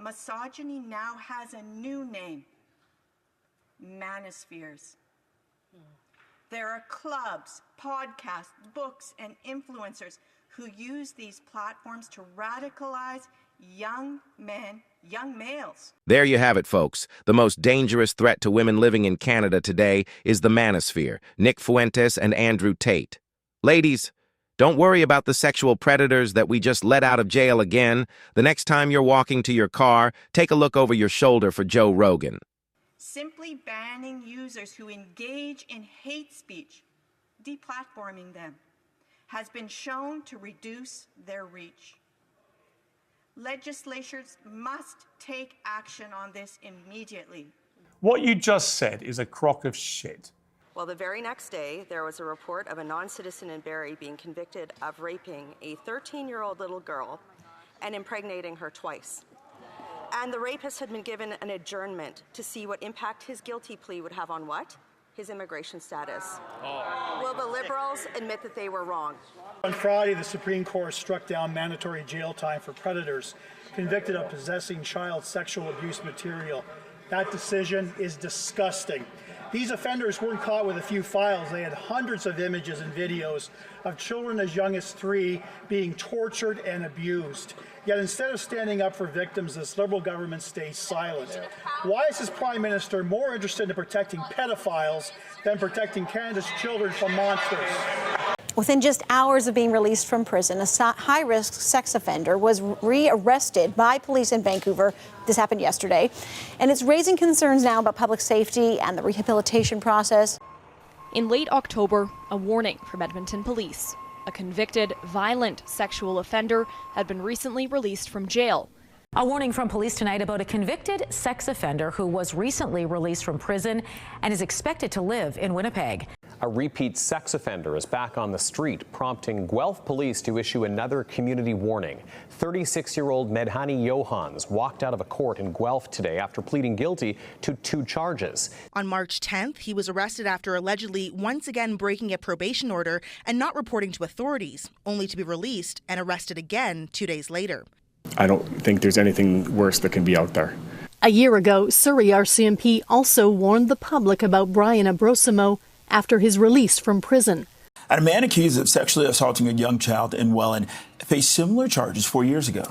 misogyny now has a new name: manospheres. There are clubs, podcasts, books, and influencers who use these platforms to radicalize young men, young males. There you have it, folks. The most dangerous threat to women living in Canada today is the manosphere, Nick Fuentes and Andrew Tate. Ladies, don't worry about the sexual predators that we just let out of jail again. The next time you're walking to your car, take a look over your shoulder for Joe Rogan. Simply banning users who engage in hate speech, deplatforming them, has been shown to reduce their reach. Legislatures must take action on this immediately. What you just said is a crock of shit. Well, the very next day, there was a report of a non-citizen in Barrie being convicted of raping a 13-year-old little girl and impregnating her twice. And the rapist had been given an adjournment to see what impact his guilty plea would have on what? His immigration status. Will the Liberals admit that they were wrong? On Friday, the Supreme Court struck down mandatory jail time for predators convicted of possessing child sexual abuse material. That decision is disgusting. These offenders weren't caught with a few files. They had hundreds of images and videos of children as young as 3 being tortured and abused. Yet instead of standing up for victims, this Liberal government stays silent. Why is this Prime Minister more interested in protecting pedophiles than protecting Canada's children from monsters? Within just hours of being released from prison, a high-risk sex offender was rearrested by police in Vancouver. This happened yesterday, and it's raising concerns now about public safety and the rehabilitation process. In late October, a warning from Edmonton police. A convicted, violent sexual offender had been recently released from jail. A warning from police tonight about a convicted sex offender who was recently released from prison and is expected to live in Winnipeg. A repeat sex offender is back on the street, prompting Guelph police to issue another community warning. 36-year-old Medhani Johans walked out of a court in Guelph today after pleading guilty to 2 charges. On March 10th, he was arrested after allegedly once again breaking a probation order and not reporting to authorities, only to be released and arrested again 2 days later. I don't think there's anything worse that can be out there. A year ago, Surrey RCMP also warned the public about Brian Abrosimo after his release from prison. And a man accused of sexually assaulting a young child in Welland faced similar charges 4 years ago.